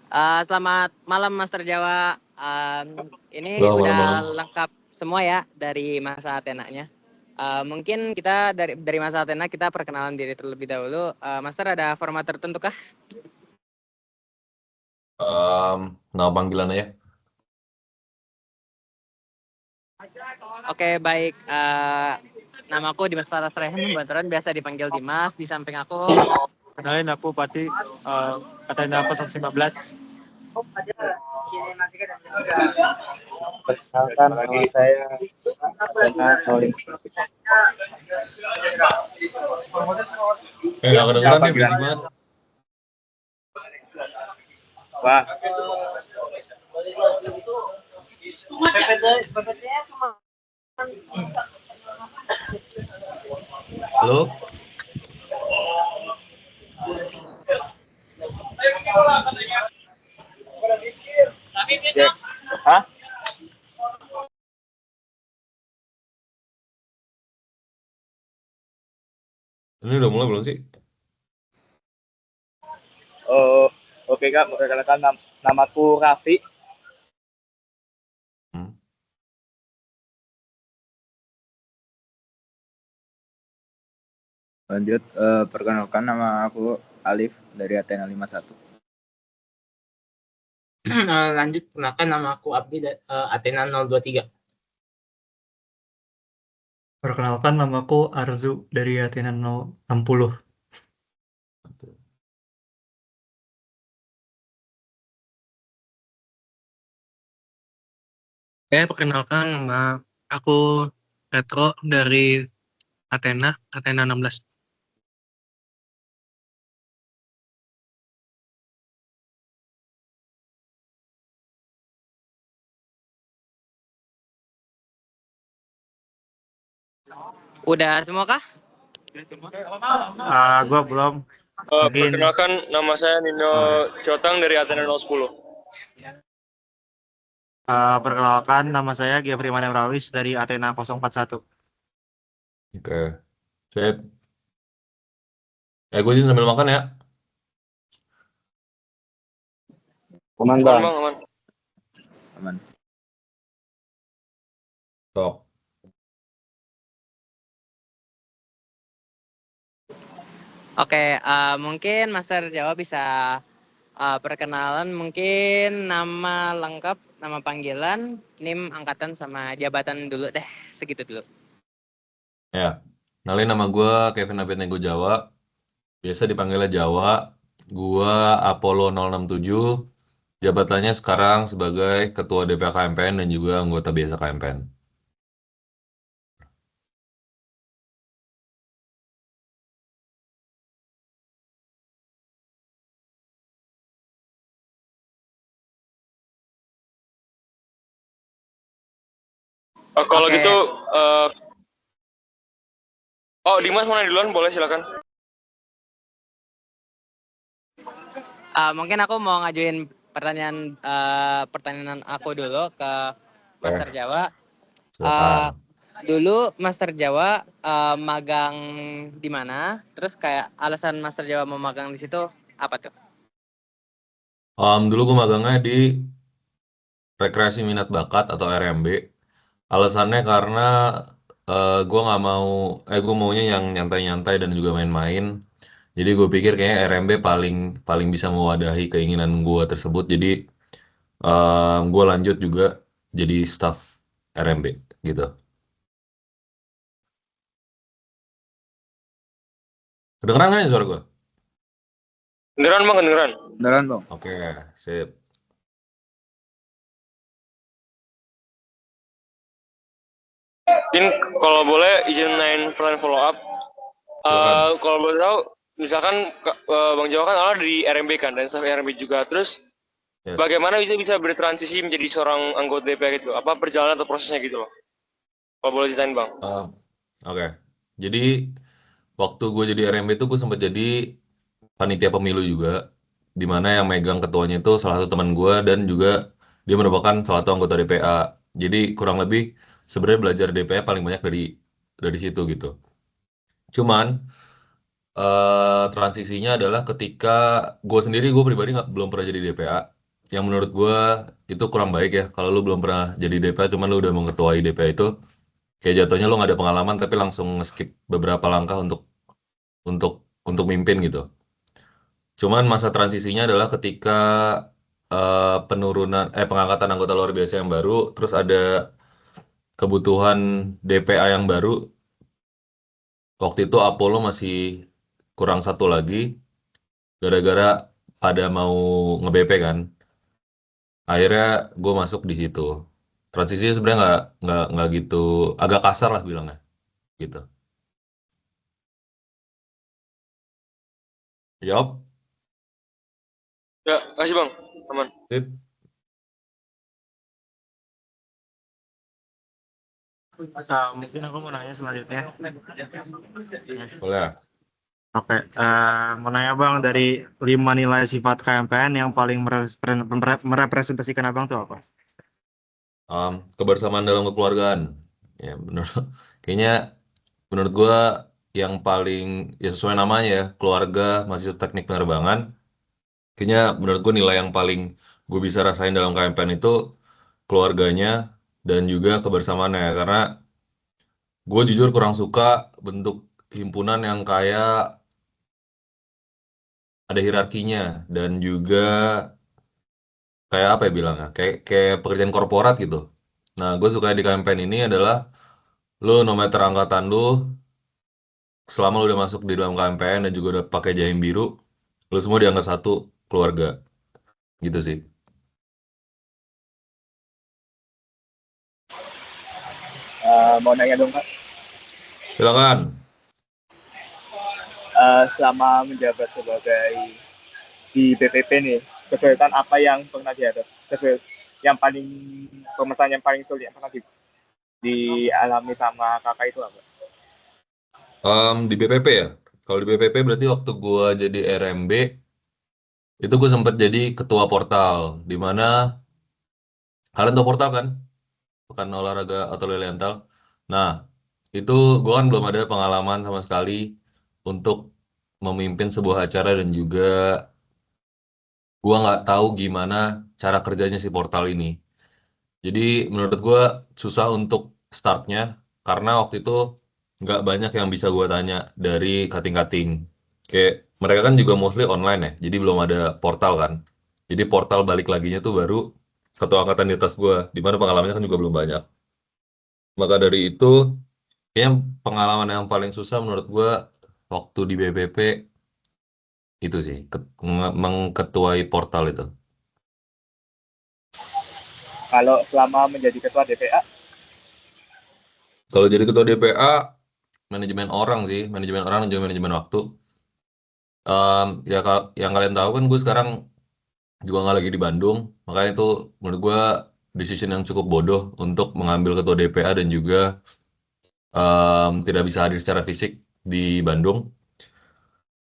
Selamat malam Master Jawa. Ini Halo, udah malam-malam. lengkap semua ya dari masa Athena-nya. Mungkin kita dari masa Athena kita perkenalan diri terlebih dahulu. Master ada format tertentu kah? Nama panggilan aja. Oke, baik. Namaku Dimas Faras Rehan, Bantaran biasa dipanggil Dimas. Di samping aku Kenalin aku Pati, Athena 019. Perkenalkan nama saya Athena 05. Nggak kedengeran nih, berisik banget. Wah, Halo? hah? Ini udah mulai belum sih? Oh, oke Kak, perkenalkan namaku Raffi. Hmm. Lanjut, perkenalkan nama aku Alif dari Athena 51. Lanjut, kenalkan nama aku Abdi Athena 023. Perkenalkan namaku Arzu dari Athena 060. Oke, perkenalkan nama aku Retro dari Athena 16. udah semua kah? Gue belum. Mungkin- Perkenalkan, nama saya Nino Siotang dari Athena 010. Perkenalkan nama saya Geoffrey Manemrawis dari Athena 041. Oke. Sip. Gue sih sambil makan ya. Aman Aman Bang. bang, aman. Aman. Stop. Oke, mungkin Master Jawa bisa perkenalan mungkin nama lengkap, nama panggilan, NIM, angkatan, sama jabatan dulu deh. Segitu dulu. Ya. Kenalin, nama gue Kevin Abednego Jawa. Biasa dipanggilnya Jawa. Gue Apollo 067. Jabatannya sekarang sebagai Ketua DPA KMPN dan juga anggota biasa KMPN. Kalau Oke. gitu, Dimas mau nanya duluan, boleh silakan. Mungkin aku mau ngajuin pertanyaan aku dulu ke Master Jawa. Silakan. Dulu Master Jawa magang di mana? Terus kayak alasan Master Jawa mau magang di situ apa tuh? Dulu gue magangnya di Rekreasi Minat Bakat atau RMB. Alasannya karena gue nggak mau, gue maunya yang nyantai-nyantai dan juga main-main. Jadi gue pikir kayaknya RMB paling bisa mewadahi keinginan gue tersebut. Jadi gue lanjut juga jadi staff RMB gitu. Kedengeran kan ya suara gue? Kedengeran bang, kedengeran. Beneran Bang? Oke, sip. Mungkin kalau boleh izin nanyain pertanyaan follow up. Silakan. Kalau boleh tahu, misalkan Bang Jawa kan awal di RMB kan, dan staff RMB juga. Terus Yes. bagaimana bisa bertransisi menjadi seorang anggota DPA gitu? Apa perjalanan atau prosesnya gitu loh? Kalau boleh ceritain bang. Oke. Jadi waktu gue jadi RMB itu gue sempat jadi panitia pemilu juga, di mana yang megang ketuanya itu salah satu teman gue dan juga dia merupakan salah satu anggota DPA. Jadi kurang lebih sebenarnya belajar DPA paling banyak dari situ gitu. Cuman transisinya adalah ketika gue sendiri, gue pribadi belum pernah jadi DPA. yang menurut gue itu kurang baik ya. Kalau lu belum pernah jadi DPA, cuman lu udah mengetuai DPA itu, kayak jatuhnya lu nggak ada pengalaman tapi langsung skip beberapa langkah untuk mimpin gitu. Cuman masa transisinya adalah ketika pengangkatan anggota luar biasa yang baru, terus ada kebutuhan DPA yang baru. Waktu itu Apollo masih kurang satu lagi, gara-gara pada mau nge-BP kan. Akhirnya gue masuk di situ. Transisinya sebenarnya nggak gitu, agak kasar lah bilangnya, gitu. Jawab. Ya, kasih bang, aman. Sip. Mungkin aku mau nanya selanjutnya. Boleh. Oke, mau nanya Bang, dari 5 nilai sifat KMPN yang paling merepresentasikan Abang tuh apa? Kebersamaan dalam kekeluargaan. Ya, kayaknya menurut gue yang paling, ya sesuai namanya ya, keluarga mahasiswa teknik penerbangan. Kayaknya menurut gue nilai yang paling gue bisa rasain dalam KMPN itu keluarganya dan juga kebersamaannya. Karena gue jujur kurang suka bentuk himpunan yang kayak ada hierarkinya dan juga kayak apa ya bilangnya, kayak pekerjaan korporat gitu. Nah, gue suka di KMPN ini adalah lu no matter angkatan lu, selama lu udah masuk di dalam KMPN dan juga udah pakai jahim biru, lu semua dianggap satu keluarga. Gitu sih. Mau nanya dong Kak, Silakan. selama menjabat sebagai di BPP nih, kesulitan apa yang pernah dihadapi? Yang paling permasalahan yang paling sulit yang pernah dialami sama kakak itu apa? Di BPP ya. Kalau di BPP berarti waktu gue jadi RMB, itu gue sempat jadi ketua portal, di mana kalian tahu portal kan? Pekan olahraga atau Lilienthal. Nah, itu gue kan belum ada pengalaman sama sekali untuk memimpin sebuah acara dan juga gue nggak tahu gimana cara kerjanya si portal ini. Jadi menurut gue susah untuk startnya karena waktu itu nggak banyak yang bisa gue tanya dari kating-kating. Kayak mereka kan juga mostly online ya, jadi belum ada portal kan. Jadi portal balik laginya tuh baru satu angkatan di atas gue, di mana pengalamannya kan juga belum banyak. Maka dari itu, kayaknya pengalaman yang paling susah menurut gue waktu di BPP itu sih, mengketuai portal itu. Kalau selama menjadi ketua DPA? Kalau jadi ketua DPA, manajemen orang sih, manajemen orang dan juga manajemen waktu. Ya yang kalian tahu kan gue sekarang juga nggak lagi di Bandung, makanya itu menurut gue decision yang cukup bodoh untuk mengambil ketua DPA dan juga tidak bisa hadir secara fisik di Bandung.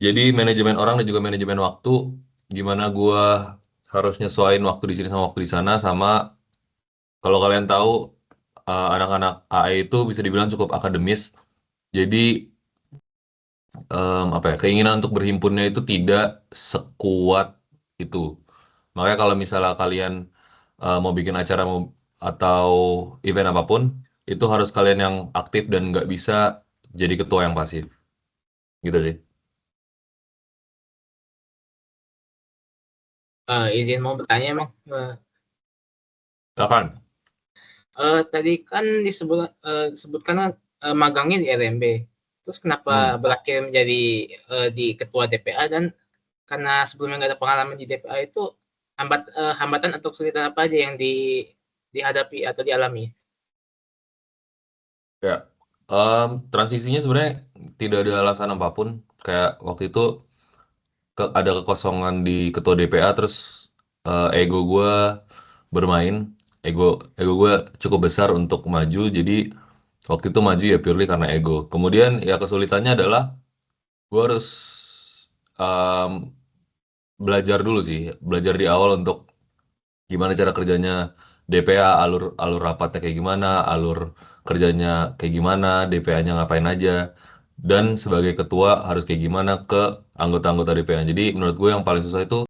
Jadi manajemen orang dan juga manajemen waktu, gimana gue harus nyesuaiin waktu di sini sama waktu di sana, sama kalau kalian tahu anak-anak AE itu bisa dibilang cukup akademis, jadi apa ya, keinginan untuk berhimpunnya itu tidak sekuat itu. Makanya kalau misalnya kalian mau bikin acara atau event apapun, itu harus kalian yang aktif dan nggak bisa jadi ketua yang pasif. Gitu sih. Izin mau bertanya Bang. Silakan. Tadi kan disebutkan magangnya di RMB. Terus kenapa berakhir menjadi di ketua DPA, dan karena sebelumnya nggak ada pengalaman di DPA itu hambatan atau kesulitan apa aja yang dihadapi atau dialami? Ya, transisinya sebenarnya tidak ada alasan apapun. Kayak waktu itu ada kekosongan di ketua DPA, terus ego gue bermain. Ego gue cukup besar untuk maju, jadi waktu itu maju ya purely karena ego. Kemudian ya kesulitannya adalah gue harus belajar dulu sih, belajar di awal untuk gimana cara kerjanya DPA, alur rapatnya kayak gimana, alur kerjanya kayak gimana, DPA-nya ngapain aja, dan sebagai ketua harus kayak gimana ke anggota-anggota DPA. Jadi menurut gue yang paling susah itu